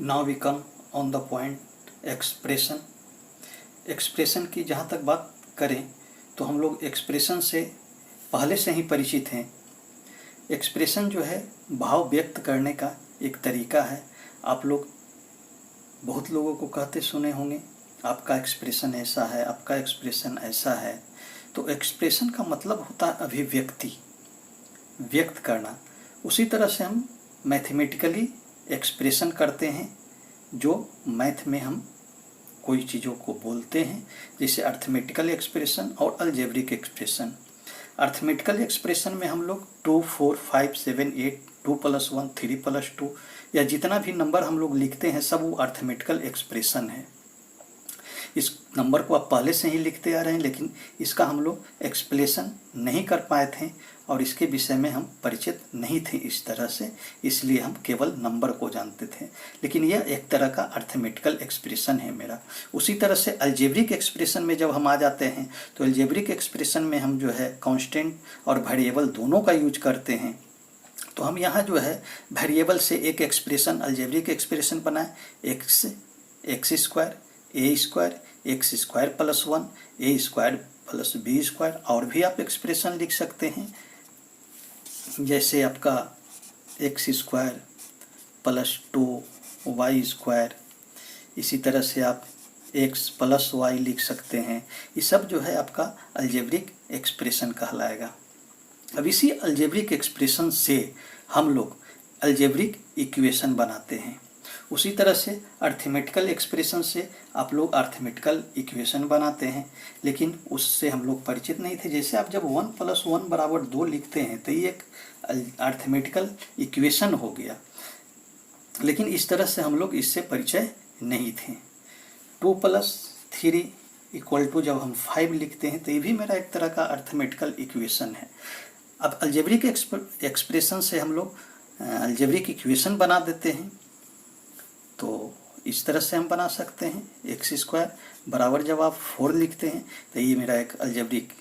Now we come on the point expression. Expression की जहाँ तक बात करें तो हम लोग एक्सप्रेशन से पहले से ही परिचित हैं। एक्सप्रेशन जो है भाव व्यक्त करने का एक तरीका है। आप लोग बहुत लोगों को कहते सुने होंगे, आपका एक्सप्रेशन ऐसा है, आपका एक्सप्रेशन ऐसा है। तो एक्सप्रेशन का मतलब होता है अभिव्यक्ति, व्यक्त करना। उसी तरह से हम मैथमेटिकली एक्सप्रेशन करते हैं, जो मैथ में हम कोई चीज़ों को बोलते हैं, जैसे अर्थमेटिकल एक्सप्रेशन और अलजेब्रिक एक्सप्रेशन। अर्थमेटिकल एक्सप्रेशन में हम लोग 2, 4, 5, 7, 8, 2+1, 3+2 या जितना भी नंबर हम लोग लिखते हैं सब वो अर्थमेटिकल एक्सप्रेशन है। इस नंबर को आप पहले से ही लिखते आ रहे हैं, लेकिन इसका हम लोग एक्सप्लेनेशन नहीं कर पाए थे और इसके विषय में हम परिचित नहीं थे इस तरह से, इसलिए हम केवल नंबर को जानते थे। लेकिन यह एक तरह का अर्थमेटिकल एक्सप्रेशन है मेरा। उसी तरह से अलजेब्रिक एक्सप्रेशन में जब हम आ जाते हैं तो अलजेब्रिक एक्सप्रेशन में हम जो है कांस्टेंट और वेरिएबल दोनों का यूज करते हैं। तो हम यहाँ जो है वेरिएबल से एक एक्सप्रेशन अलजेब्रिक एक्सप्रेशन बनाए, x square a square x square plus 1 a square plus b square. और भी आप एक्सप्रेशन लिख सकते हैं, जैसे आपका x square plus 2 y square. इसी तरह से आप एक्स प्लस वाई लिख सकते हैं। ये सब जो है आपका अलजेब्रिक एक्सप्रेशन कहलाएगा। अब इसी अलजेब्रिक एक्सप्रेशन से हम लोग अलजेब्रिक इक्वेशन बनाते हैं। उसी तरह से अर्थमेटिकल एक्सप्रेशन से आप लोग अर्थमेटिकल इक्वेशन बनाते हैं, लेकिन उससे हम लोग परिचित नहीं थे। जैसे आप जब 1 + 1 = 2 लिखते हैं तो ये एक अर्थमेटिकल इक्वेशन हो गया, लेकिन इस तरह से हम लोग इससे परिचय नहीं थे। 2 + 3 = जब हम 5 लिखते हैं तो ये भी मेरा एक तरह का अर्थमेटिकल इक्वेशन है। अब अलजेब्रिक एक्सप्रेशन से हम लोग अलजेब्रिक इक्वेशन बना देते हैं। तो इस तरह से हम बना सकते हैं, एक्स स्क्वायर बराबर जब आप 4 लिखते हैं तो ये मेरा एक अलजेब्रिक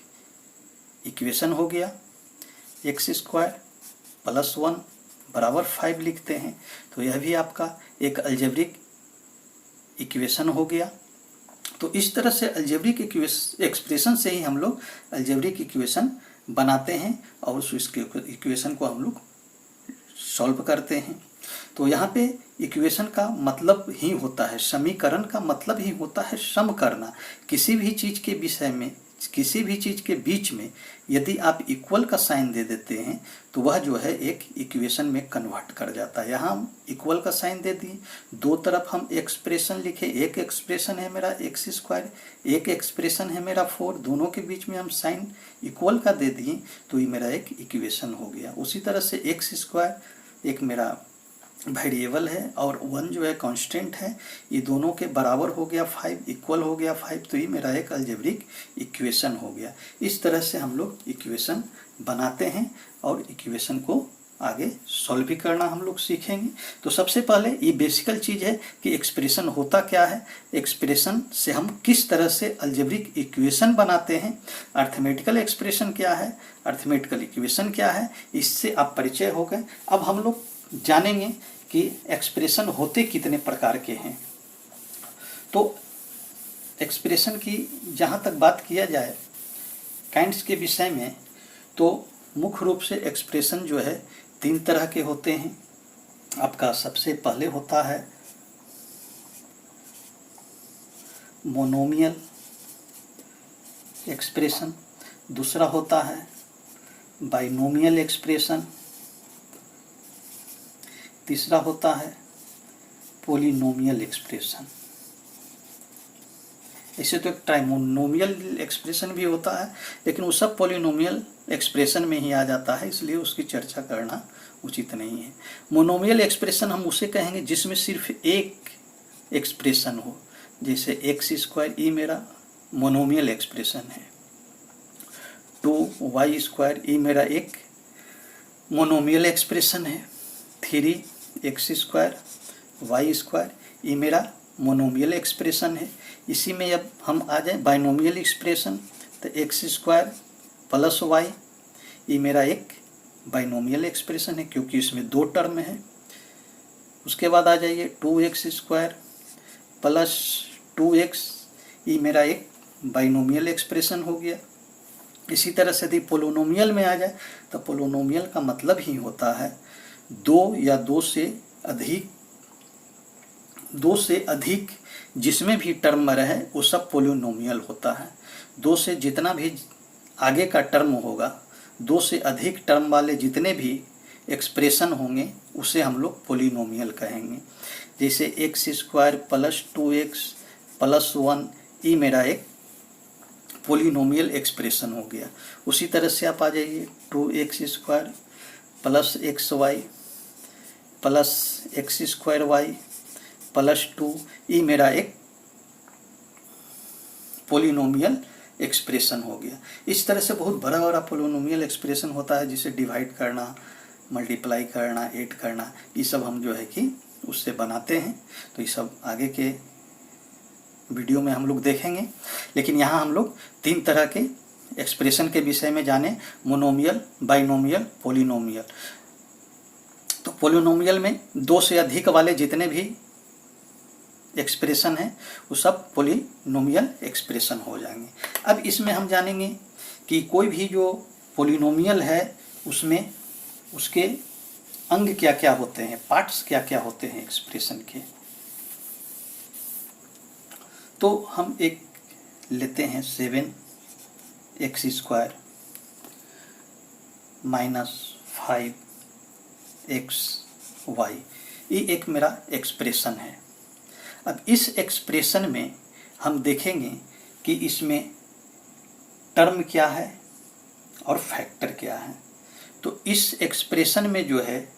इक्वेशन हो गया। एक्स स्क्वायर प्लस 1 बराबर 5 लिखते हैं तो यह भी आपका एक अलजेब्रिक इक्वेशन हो गया। तो इस तरह से अलजेब्रिक एक्सप्रेशन से ही हम लोग अलजेब्रिक इक्वेशन बनाते हैं और उस इक्वेशन को हम लोग सॉल्व करते हैं। तो यहाँ पे इक्वेशन का मतलब ही होता है, समीकरण का मतलब ही होता है सम करना। किसी भी चीज़ के विषय में, किसी भी चीज़ के बीच में यदि आप इक्वल का साइन दे देते हैं तो वह जो है एक इक्वेशन में कन्वर्ट कर जाता है। यहाँ हम इक्वल का साइन दे दिए, दो तरफ हम एक्सप्रेशन लिखे, एक एक्सप्रेशन है मेरा एक्स स्क्वायर, एक एक्सप्रेशन है मेरा 4, दोनों के बीच में हम साइन इक्वल का दे दिए तो ये मेरा एक इक्वेशन हो गया। उसी तरह से एक्स स्क्वायर एक मेरा वेरिएबल है और 1 जो है कांस्टेंट है, ये दोनों के बराबर हो गया 5, इक्वल हो गया 5, तो ये मेरा एक अलजेब्रिक इक्वेशन हो गया। इस तरह से हम लोग इक्वेशन बनाते हैं और इक्वेशन को आगे सॉल्व भी करना हम लोग सीखेंगे। तो सबसे पहले ये बेसिकल चीज़ है कि एक्सप्रेशन होता क्या है, एक्सप्रेशन से हम किस तरह से अलजेब्रिक इक्वेशन बनाते हैं, अर्थमेटिकल एक्सप्रेशन क्या है, अर्थमेटिकल इक्वेशन क्या है, इससे आप परिचय हो गए। अब हम लोग जानेंगे कि एक्सप्रेशन होते कितने प्रकार के हैं। तो एक्सप्रेशन की जहाँ तक बात किया जाए काइंड्स के विषय में, तो मुख्य रूप से एक्सप्रेशन जो है 3 तरह के होते हैं। आपका सबसे पहले होता है मोनोमियल एक्सप्रेशन, दूसरा होता है बाइनोमियल एक्सप्रेशन, तीसरा होता है पॉलिनोमियल एक्सप्रेशन। ऐसे तो एक ट्राइनोमियल एक्सप्रेशन भी होता है, लेकिन वो सब पॉलिनोमियल एक्सप्रेशन में ही आ जाता है, इसलिए उसकी चर्चा करना उचित नहीं है। मोनोमियल एक्सप्रेशन हम उसे कहेंगे जिसमें सिर्फ एक एक्सप्रेशन हो, जैसे एक्स स्क्वायर, ये मेरा मोनोमियल एक्सप्रेशन है। 2y स्क्वायर, ये मेरा एक मोनोमियल एक्सप्रेशन है। 3x स्क्वायर वाई स्क्वायर, ये मेरा मोनोमियल एक्सप्रेशन है। इसी में अब हम आ जाए बाइनोमियल एक्सप्रेशन, तो एक्स स्क्वायर प्लस वाई, ये मेरा एक बाइनोमियल एक्सप्रेशन है क्योंकि इसमें 2 टर्म है। उसके बाद आ जाइए 2x² प्लस 2x, ये मेरा एक बाइनोमियल एक्सप्रेशन हो गया। इसी तरह से यदि पोलिनोमियल में आ जाए तो पोलिनोमियल का मतलब ही होता है दो या दो से अधिक जिसमें भी टर्म रहे वो सब पोलिनोमियल होता है। दो से जितना भी आगे का टर्म होगा, दो से अधिक टर्म वाले जितने भी एक्सप्रेशन होंगे उसे हम लोग पोलिनोमियल कहेंगे। जैसे x² प्लस 2x प्लस 1, ये मेरा एक पोलिनोमियल एक्सप्रेशन हो गया। उसी तरह से आप आ जाइए 2x² plus xy plus x² plus 2, ये मेरा एक पोलिनोमियल एक्सप्रेशन हो गया। इस तरह से बहुत बड़ा बड़ा पोलिनोमियल एक्सप्रेशन होता है, जिसे डिवाइड करना, मल्टीप्लाई करना, ऐड करना, ये सब हम जो है कि उससे बनाते हैं। तो ये सब आगे के वीडियो में हम लोग देखेंगे। लेकिन यहाँ हम लोग 3 तरह के एक्सप्रेशन के विषय में जाने, मोनोमियल, बाइनोमियल, पोलिनोमियल। तो पोलिनोमियल में 2 से अधिक वाले जितने भी एक्सप्रेशन है वो सब पोलिनोमियल एक्सप्रेशन हो जाएंगे। अब इसमें हम जानेंगे कि कोई भी जो पोलिनोमियल है उसमें उसके अंग क्या क्या होते हैं, पार्ट्स क्या क्या होते हैं एक्सप्रेशन के। तो हम एक लेते हैं 7x² माइनस 5xy, ये एक मेरा एक्सप्रेशन है। अब इस एक्सप्रेशन में हम देखेंगे कि इसमें टर्म क्या है और फैक्टर क्या है। तो इस एक्सप्रेशन में जो है,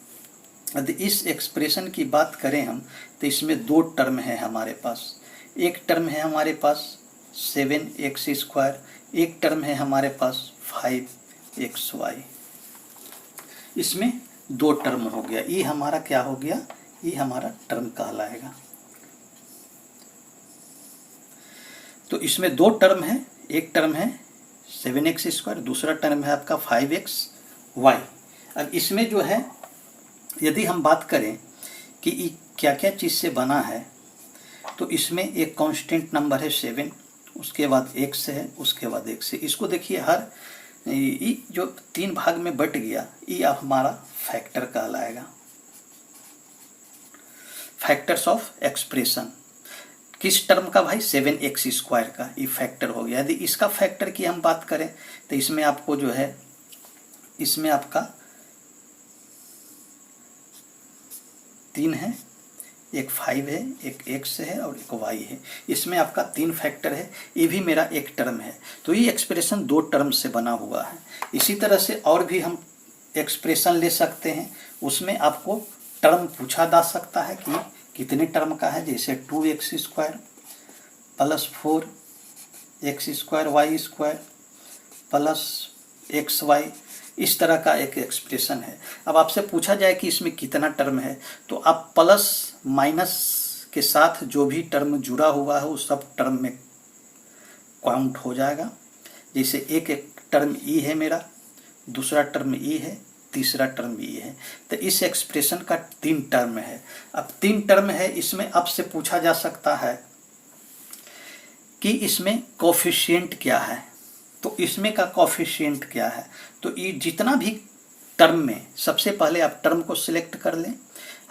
यदि इस एक्सप्रेशन की बात करें हम, तो इसमें 2 टर्म है हमारे पास। एक टर्म है हमारे पास 7x², एक टर्म है हमारे पास 5xy। इसमें 2 टर्म हो गया, ये हमारा क्या हो गया, ये हमारा टर्म कहलाएगा। तो इसमें 2 टर्म है, एक टर्म है 7x², दूसरा टर्म है आपका 5xy। अब इसमें जो है यदि हम बात करें कि ये क्या क्या चीज़ से बना है, तो इसमें एक कांस्टेंट नंबर है 7, उसके बाद x है, उसके बाद x है। इसको देखिए, हर ये जो 3 भाग में बट गया, ये अब हमारा फैक्टर कहलाएगा। फैक्टर्स ऑफ एक्सप्रेशन किस टर्म का भाई, 7x² का, ये फैक्टर हो गया। यदि इसका फैक्टर की हम बात करें तो इसमें आपको जो है, इसमें आपका 3 है, एक 5 है, एक x है और एक y है। इसमें आपका 3 फैक्टर है, ये भी मेरा एक टर्म है। तो ये एक्सप्रेशन 2 टर्म से बना हुआ है। इसी तरह से और भी हम एक्सप्रेशन ले सकते हैं, उसमें आपको टर्म पूछा जा सकता है कि कितने टर्म का है। जैसे 2x² plus 4x² plus xy, इस तरह का एक एक्सप्रेशन है। अब आपसे पूछा जाए कि इसमें कितना टर्म है, तो आप प्लस माइनस के साथ जो भी टर्म जुड़ा हुआ है वो सब टर्म में काउंट हो जाएगा। जैसे एक टर्म ई है मेरा, दूसरा टर्म ई है, तीसरा टर्म ई है। तो इस एक्सप्रेशन का 3 टर्म है। अब 3 टर्म है, इसमें आपसे पूछा जा सकता है कि इसमें कोफिशिएंट क्या है। तो इसमें का कोफिशिएंट क्या है, तो ये जितना भी टर्म में, सबसे पहले आप टर्म को सिलेक्ट कर लें।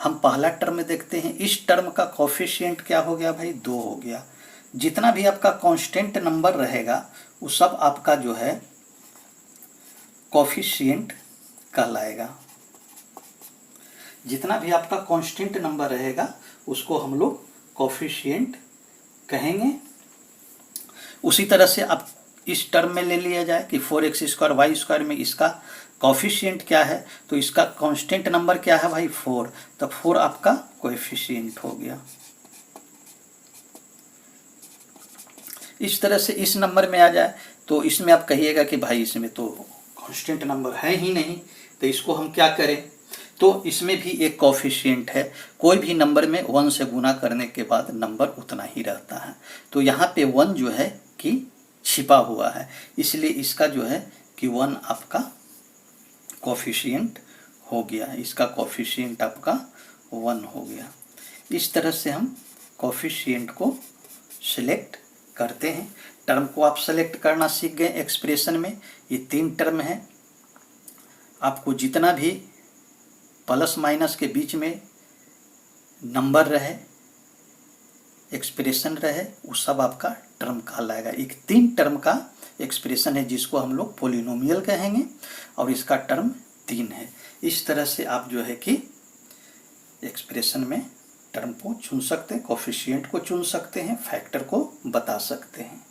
हम पहला टर्म देखते हैं, इस टर्म का कोफिशिएंट क्या हो गया भाई, 2 हो गया। जितना भी आपका कांस्टेंट नंबर रहेगा वो सब आपका जो है कोफिशिएंट कहलाएगा। जितना भी आपका कांस्टेंट नंबर रहेगा उसको हम लोग कोफिशिएंट कहेंगे। उसी तरह से आप इस टर्म में ले लिया जाए कि 4x² y² में इसका कोफिशिएंट क्या है, तो इसका कांस्टेंट नंबर क्या है भाई, 4। तो 4 आपका कोएफिशिएंट हो गया। इस तरह से इस नंबर में आ जाए तो इसमें आप कहिएगा कि भाई इसमें तो कांस्टेंट नंबर है ही नहीं, तो इसको हम क्या करें। तो इसमें भी एक कोफिशिएंट है। कोई भी नंबर में 1 से गुना करने के बाद नंबर उतना ही रहता है। तो यहाँ पे 1 जो है कि छिपा हुआ है, इसलिए इसका जो है कि 1 आपका कोफिशिएंट हो गया। इसका कोफिशिएंट आपका 1 हो गया। इस तरह से हम कोफिशिएंट को सिलेक्ट करते हैं। टर्म को आप सेलेक्ट करना सीख गए एक्सप्रेशन में। ये 3 टर्म है, आपको जितना भी प्लस माइनस के बीच में नंबर रहे, एक्सप्रेशन रहे, वो सब आपका टर्म कहलाएगा। एक 3 टर्म का एक्सप्रेशन है जिसको हम लोग पोलिनोमियल कहेंगे और इसका टर्म 3 है। इस तरह से आप जो है कि एक्सप्रेशन में टर्म को चुन सकते हैं, कोफिशिएंट को चुन सकते हैं, फैक्टर को बता सकते हैं।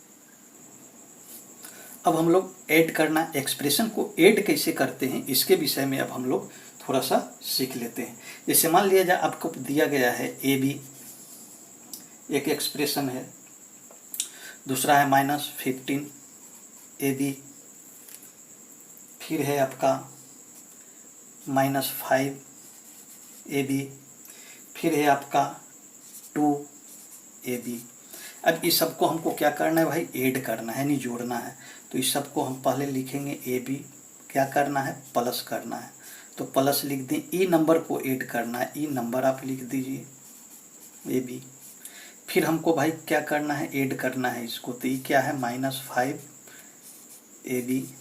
अब हम लोग ऐड करना, एक्सप्रेशन को ऐड कैसे करते हैं इसके विषय में अब हम लोग थोड़ा सा सीख लेते हैं। जैसे मान लिया जाए आपको दिया गया है ए बी, एक एक्सप्रेशन है, दूसरा है -15 ए बी, फिर है आपका -5 ए बी, फिर है आपका 2 ए बी। अब इस सबको हमको क्या करना है भाई, ऐड करना है, नहीं जोड़ना है। तो इस सबको हम पहले लिखेंगे ए बी, क्या करना है, प्लस करना है। तो प्लस लिख दें, ई नंबर को ऐड करना है, ई नंबर आप लिख दीजिए ए बी। फिर हमको भाई क्या करना है, ऐड करना है इसको, तो ये क्या है -5 ए बी।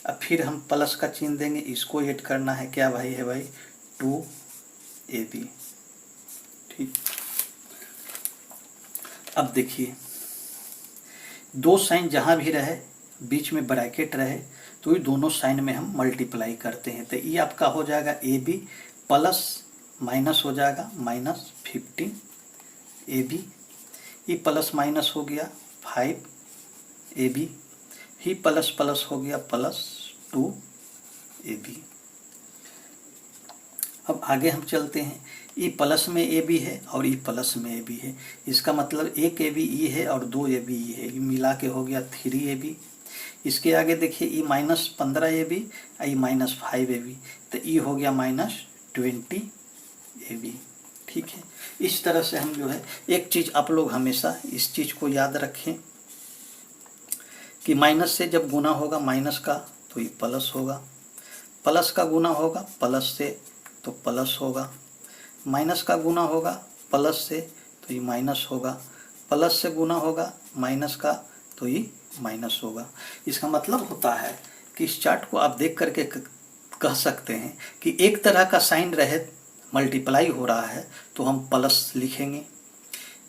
अब फिर हम प्लस का चिन्ह देंगे, इसको ऐड करना है, क्या भाई है भाई 2 ए बी। ठीक, अब देखिए 2 साइन जहाँ भी रहे, बीच में ब्रैकेट रहे, तो ये दोनों साइन में हम मल्टीप्लाई करते हैं। तो ये आपका हो जाएगा ए बी प्लस माइनस हो जाएगा -15 ए बी, ये प्लस माइनस हो गया 5 ए बी, ही प्लस प्लस हो गया +2 ए बी। अब आगे हम चलते हैं, ई प्लस में ए बी है और ई प्लस में ए बी है। इसका मतलब 1 ए बी ई है और 2 ए बी ई है, ये मिला के हो गया 3 ए बी। इसके आगे देखिए ई -15 a B, E -5 a B, तो ई हो गया -20 ए बी। ठीक है, इस तरह से हम जो है, एक चीज़ आप लोग हमेशा इस चीज़ को याद रखें कि माइनस से जब गुना होगा माइनस का तो ये प्लस होगा, प्लस का गुना होगा प्लस से तो प्लस होगा, माइनस का गुना होगा प्लस से तो ये माइनस होगा, प्लस से गुना होगा माइनस का तो ये माइनस होगा। इसका मतलब होता है कि इस चार्ट को आप देख करके कह सकते हैं कि एक तरह का साइन रहे, मल्टीप्लाई हो रहा है तो हम प्लस लिखेंगे,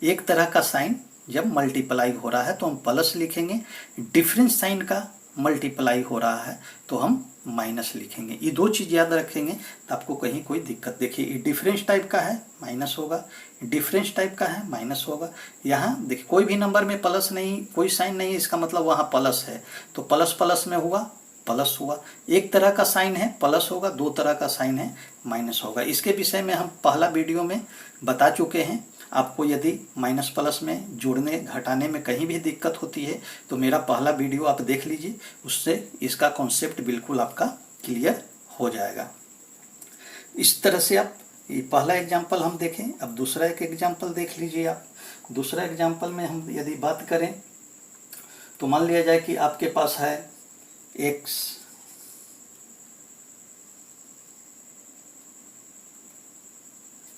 एक तरह का साइन जब मल्टीप्लाई हो रहा है तो हम प्लस लिखेंगे, डिफरेंस साइन का मल्टीप्लाई हो रहा है तो हम माइनस लिखेंगे। ये 2 चीज़ याद रखेंगे तो आपको कहीं कोई दिक्कत, देखिए ये डिफरेंस टाइप का है माइनस होगा, डिफरेंस टाइप का है माइनस होगा। यहाँ देखिए कोई भी नंबर में प्लस नहीं, कोई साइन नहीं, इसका मतलब वहाँ प्लस है, तो प्लस प्लस में हुआ प्लस हुआ। एक तरह का साइन है प्लस होगा, 2 तरह का साइन है माइनस होगा। इसके विषय में हम पहला वीडियो में बता चुके हैं। आपको यदि माइनस प्लस में जोड़ने घटाने में कहीं भी दिक्कत होती है तो मेरा पहला वीडियो आप देख लीजिए, उससे इसका कॉन्सेप्ट बिल्कुल आपका क्लियर हो जाएगा। इस तरह से आप, ये पहला एग्जाम्पल हम देखें, अब दूसरा एक एग्जाम्पल देख लीजिए आप। दूसरा एग्जाम्पल में हम यदि बात करें तो मान लिया जाए कि आपके पास है x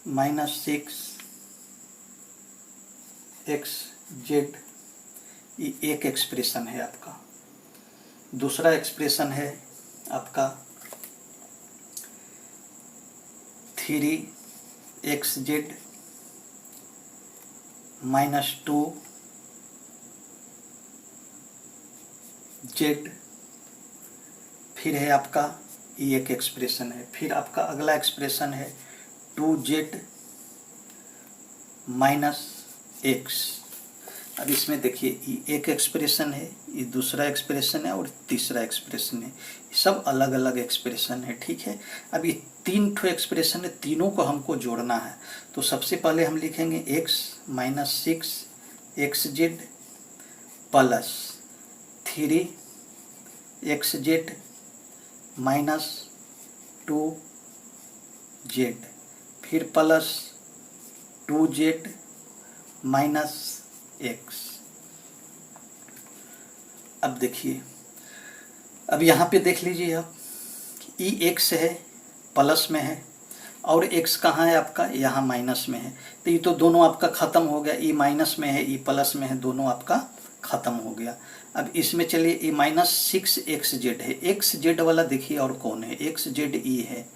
-6 XZ, ये एक एक्सप्रेशन है आपका। दूसरा एक्सप्रेशन है आपका 3XZ -2Z, फिर है आपका ये एक एक्सप्रेशन है। फिर आपका अगला एक्सप्रेशन है 2Z -X। अब इसमें देखिए ये एक एक्सप्रेशन है, ये दूसरा एक्सप्रेशन है और तीसरा एक्सप्रेशन है, सब अलग अलग एक्सप्रेशन है। ठीक है, अब ये 3 ठो एक्सप्रेशन है, तीनों को हमको जोड़ना है। तो सबसे पहले हम लिखेंगे x -6 XZ plus 3XZ -2Z, फिर प्लस 2Z -X। अब देखिए, अब यहाँ पे देख लीजिए आप, ई x है प्लस में है, और x कहाँ है आपका, यहाँ माइनस में है, तो ये तो दोनों आपका ख़त्म हो गया, e माइनस में है, e प्लस में है, दोनों आपका ख़त्म हो गया। अब इसमें चलिए e माइनस 6xz है, xz वाला देखिए और कौन है, xz e है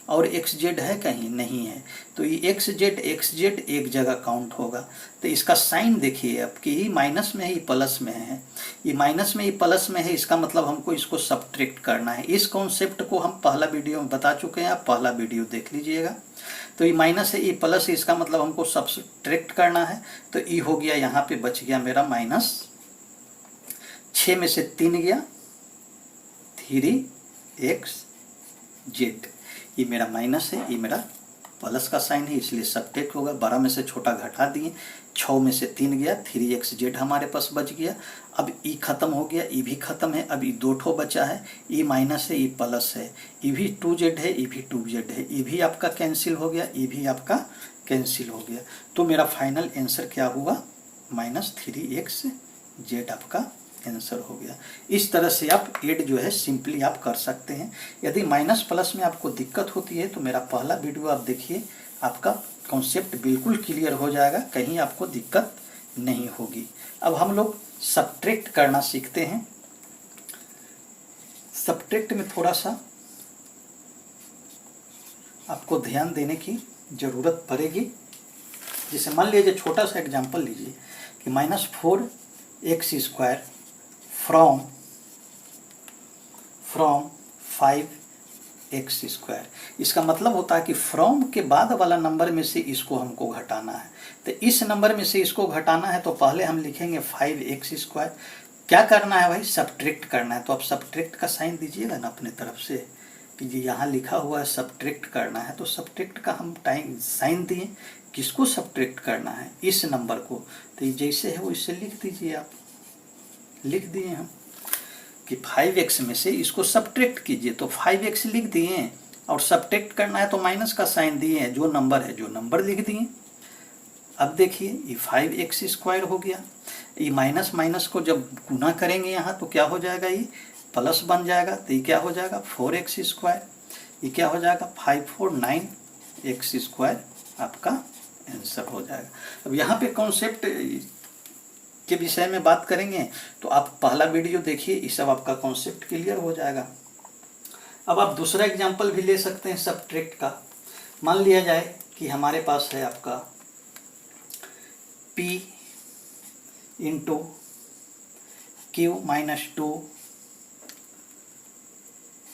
और xz है कहीं नहीं है, तो ये xz एक जगह काउंट होगा। तो इसका साइन देखिए अब कि ई माइनस में है, ई प्लस में है, ई माइनस में ई प्लस में है, इसका मतलब हमको इसको सब्ट्रैक्ट करना है। इस कॉन्सेप्ट को हम पहला वीडियो में बता चुके हैं, आप पहला वीडियो देख लीजिएगा। तो ई माइनस है, ई प्लस है, इसका मतलब हमको सब्ट्रैक्ट करना है। तो ई हो गया, यहाँ पे बच गया मेरा माइनस 6 में से 3 गया 3xz, ये मेरा माइनस है, ये मेरा प्लस का साइन है, इसलिए सब्ट्रैक्ट होगा। 12 में से छोटा घटा दिए, 6 में से 3 गया, 3xz हमारे पास बच गया। अब ई खत्म हो गया, ई भी खत्म है, अब ई 2 ठो बचा है, ई माइनस है, ई प्लस है, ई भी 2z है, ई भी 2z है, ई भी आपका कैंसिल हो गया, ई भी आपका कैंसिल हो गया। तो मेरा फाइनल आंसर क्या हुआ, माइनस 3xz आपका आंसर हो गया। इस तरह से आप ऐड जो है सिंपली आप कर सकते हैं। यदि माइनस प्लस में आपको दिक्कत होती है तो मेरा पहला वीडियो आप देखिए, आपका कॉन्सेप्ट बिल्कुल क्लियर हो जाएगा, कहीं आपको दिक्कत नहीं होगी। अब हम लोग सब्ट्रैक्ट करना सीखते हैं। सब्ट्रैक्ट में थोड़ा सा आपको ध्यान देने की जरूरत पड़ेगी। जैसे मान लीजिए छोटा सा एग्जांपल लीजिए कि -4x² फ्रॉम 5x²। इसका मतलब होता है कि फ्रॉम के बाद वाला नंबर में से इसको हमको घटाना है। तो इस नंबर में से इसको घटाना है तो पहले हम लिखेंगे 5x²। क्या करना है भाई, सब्ट्रैक्ट करना है। तो आप सब्ट्रैक्ट का साइन दीजिएगा ना अपने तरफ से, कि जी यहाँ लिखा हुआ है सब्ट्रैक्ट करना है, तो सब्ट्रैक्ट का हम साइन दिए। किसको सब्ट्रैक्ट करना है, इस नंबर को। तो ये जैसे है वो इससे लिख दीजिए, आप लिख दिए हम कि 5x में से इसको सब्ट्रैक्ट कीजिए, तो 5x लिख दिए, और सब्ट्रैक्ट करना है तो माइनस का साइन दिए हैं, जो नंबर लिख दिए। अब देखिए ये 5x² हो गया, ये माइनस माइनस को जब गुना करेंगे यहाँ तो क्या हो जाएगा, ये प्लस बन जाएगा। तो ये क्या हो जाएगा 4x², ये क्या हो जाएगा 549x² आपका आंसर हो जाएगा। अब यहाँ पे कॉन्सेप्ट के विषय में बात करेंगे तो आप पहला वीडियो देखिए, इस सब आपका कॉन्सेप्ट क्लियर हो जाएगा। अब आप दूसरा एग्जांपल भी ले सकते हैं सब्ट्रैक्ट का। मान लिया जाए कि हमारे पास है आपका p इंटू q -2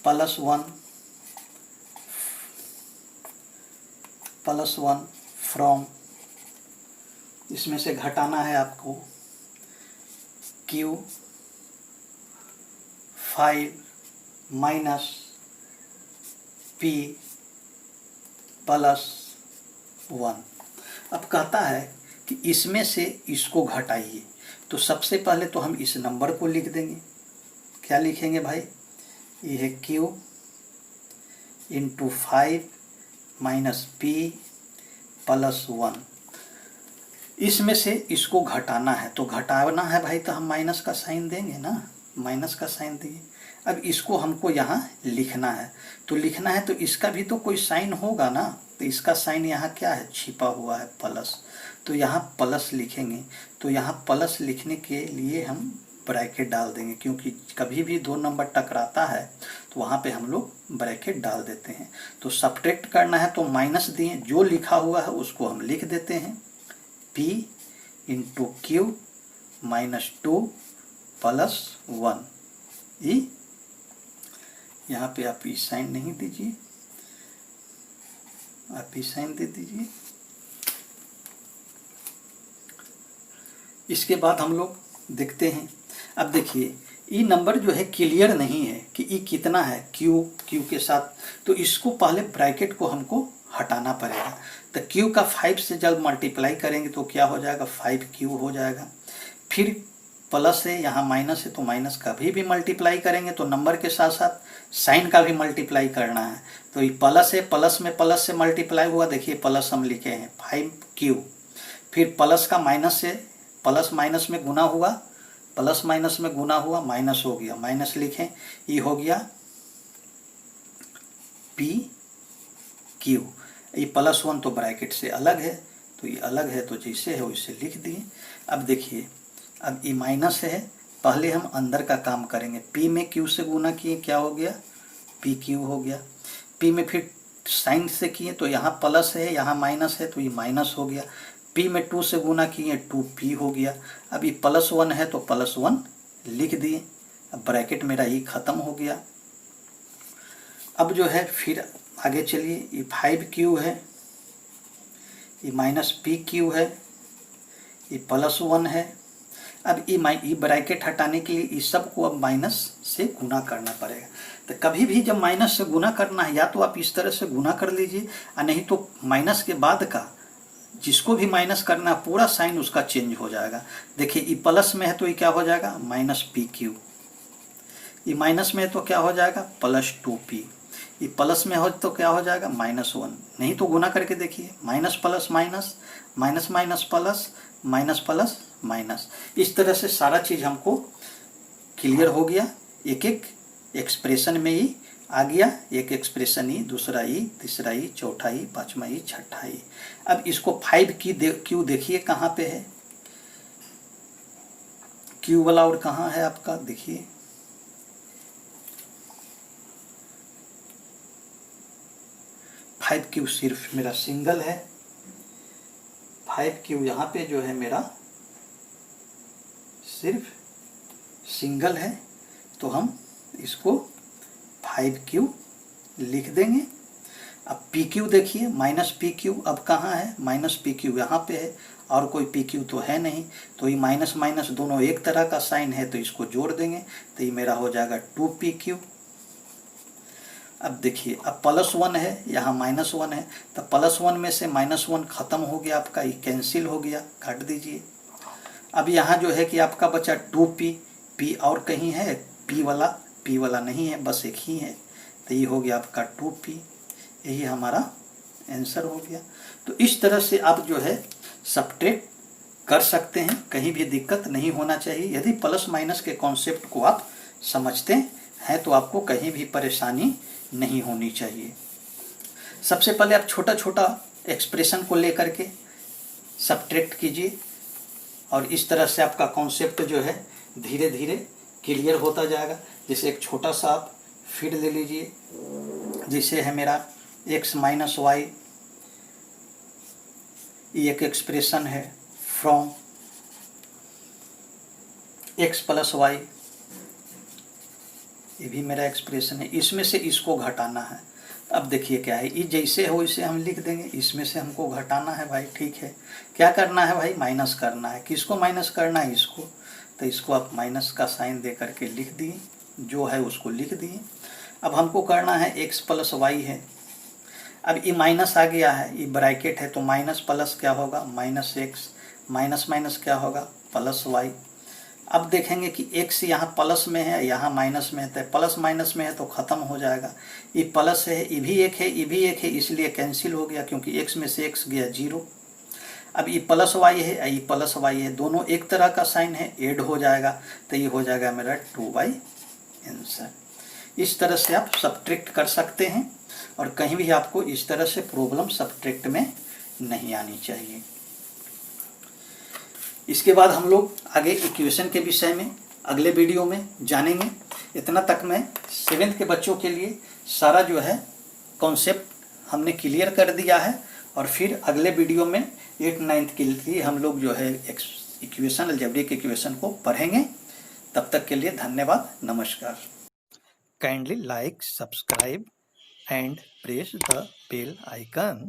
+1 फ्रॉम, इसमें से घटाना है आपको q 5 माइनस p +1। अब कहता है कि इसमें से इसको घटाइए, तो सबसे पहले तो हम इस नंबर को लिख देंगे। क्या लिखेंगे भाई, ये है q इंटू 5 माइनस p +1। इसमें से इसको घटाना है, तो घटाना है भाई तो हम माइनस का साइन देंगे ना, माइनस का साइन दिए। अब इसको हमको यहाँ लिखना है, तो लिखना है तो इसका भी तो कोई साइन होगा ना, तो इसका साइन यहाँ क्या है, छिपा हुआ है प्लस, तो यहाँ प्लस लिखेंगे। तो यहाँ प्लस लिखने के लिए हम ब्रैकेट डाल देंगे, क्योंकि कभी भी 2 नंबर टकराता है तो वहाँ पे हम लोग ब्रैकेट डाल देते हैं। तो सब्ट्रैक्ट करना है तो माइनस दिए, जो लिखा हुआ है उसको हम लिख देते हैं, p इंटू q -2 +1। ये यहाँ पे आप ई साइन नहीं दीजिए, आप ई साइन दे दीजिए। इसके बाद हम लोग देखते हैं। अब देखिए ई नंबर जो है क्लियर नहीं है कि ई कितना है, क्यू के साथ, तो इसको पहले ब्रैकेट को हमको हटाना पड़ेगा। तो q का 5 से जब मल्टीप्लाई करेंगे तो क्या हो जाएगा 5q हो जाएगा। फिर प्लस है, यहाँ माइनस है, तो माइनस का भी मल्टीप्लाई करेंगे, तो नंबर के साथ साथ साइन का भी मल्टीप्लाई करना है। तो ये प्लस है, प्लस में प्लस से मल्टीप्लाई हुआ, देखिए प्लस हम लिखे हैं 5q। फिर प्लस का माइनस से, प्लस माइनस में गुना हुआ, प्लस माइनस में गुना हुआ, माइनस हो गया, माइनस लिखें, ये हो गया pq। ये +1 तो ब्रैकेट से अलग है, तो ये अलग है तो जैसे है वैसे लिख दिए। अब देखिए, अब ये माइनस है, पहले हम अंदर का काम करेंगे। p में q से गुना किए क्या हो गया, pq हो गया। p में फिर साइन से किए तो यहाँ प्लस है यहाँ माइनस है तो ये माइनस हो गया। p में 2 से गुना किए 2p हो गया। अब ये +1 है तो +1 लिख दिए। अब ब्रैकेट मेरा ये खत्म हो गया। अब जो है फिर आगे चलिए, ये 5q है, ये -pq है, ये +1 है। अब ये ब्रैकेट हटाने के लिए इस सब को अब माइनस से गुना करना पड़ेगा। तो कभी भी जब माइनस से गुना करना है, या तो आप इस तरह से गुना कर लीजिए, और नहीं तो माइनस के बाद का जिसको भी माइनस करना है पूरा साइन उसका चेंज हो जाएगा। देखिए ये प्लस में है तो ये क्या हो जाएगा -pq, ये माइनस में है तो क्या हो जाएगा +2p, ये प्लस में हो तो क्या हो जाएगा -1। नहीं तो गुना करके देखिए, minus plus minus, minus minus plus, minus plus minus. इस तरह से सारा चीज़ हमको क्लियर हो गया। एक एक एक्सप्रेशन में ही आ गया, एक एक्सप्रेशन ही, दूसरा ही, तीसरा ही, चौथा ही, पांचवा ही, छठा ही। अब इसको 5q देखिए कहाँ पे है, q वाला और कहाँ है आपका, देखिए 5q सिर्फ मेरा सिंगल है। 5q यहाँ पे जो है मेरा सिर्फ सिंगल है, तो हम इसको 5q लिख देंगे। अब pq देखिए -pq, अब कहाँ है -pq, यहाँ पे है, और कोई pq तो है नहीं, तो ये माइनस माइनस दोनों एक तरह का साइन है तो इसको जोड़ देंगे, तो ये मेरा हो जाएगा 2pq। अब देखिए, अब +1 है, यहाँ -1 है, तो +1 में से -1 खत्म हो गया आपका, ये कैंसिल हो गया, काट दीजिए। अब यहाँ जो है कि आपका बचा 2p, p और कहीं है, p वाला नहीं है, बस एक ही है, तो ये हो गया आपका 2p। यही हमारा आंसर हो गया। तो इस तरह से आप जो है सब्ट्रैक्ट कर सकते हैं, कहीं भी दिक्कत नहीं होना चाहिए। यदि प्लस माइनस के कॉन्सेप्ट को आप समझते हैं तो आपको कहीं भी परेशानी नहीं होनी चाहिए। सबसे पहले आप छोटा छोटा एक्सप्रेशन को लेकर के सब्ट्रैक्ट कीजिए, और इस तरह से आपका कॉन्सेप्ट जो है धीरे धीरे क्लियर होता जाएगा। जैसे एक छोटा सा आप फिर ले लीजिए, जैसे है मेरा x - y, ये एक एक्सप्रेशन है फ्रॉम x + y, ये भी मेरा एक्सप्रेशन है। इसमें से इसको घटाना है। अब देखिए क्या है, ये जैसे हो वैसे हम लिख देंगे, इसमें से हमको घटाना है भाई, ठीक है। क्या करना है भाई, माइनस करना है। किसको माइनस करना है, इसको, तो इसको आप माइनस का साइन दे करके लिख दिए, जो है उसको लिख दिए। अब हमको करना है x + y है। अब ये माइनस आ गया है, ये ब्रैकेट है, तो माइनस प्लस क्या होगा -x, माइनस माइनस क्या होगा +y। अब देखेंगे कि x यहाँ प्लस में है, यहाँ माइनस में है, तो प्लस माइनस में है तो ख़त्म हो जाएगा। ये प्लस है, ये भी एक है, ये भी एक है, इसलिए कैंसिल हो गया, क्योंकि x में से x गया 0। अब ये +y है, ये +y है, दोनों एक तरह का साइन है, ऐड हो जाएगा, तो ये हो जाएगा मेरा 2y आंसर। इस तरह से आप सब्ट्रैक्ट कर सकते हैं, और कहीं भी आपको इस तरह से प्रॉब्लम सब्ट्रैक्ट में नहीं आनी चाहिए। इसके बाद हम लोग आगे इक्वेशन के विषय में अगले वीडियो में जानेंगे। इतना तक मैं 7th के बच्चों के लिए सारा जो है कॉन्सेप्ट हमने क्लियर कर दिया है, और फिर अगले वीडियो में 8th 9th के लिए हम लोग जो है इक्वेशन, अलजेब्रिक इक्वेशन को पढ़ेंगे। तब तक के लिए धन्यवाद, नमस्कार। Kindly like, subscribe and press the bell icon.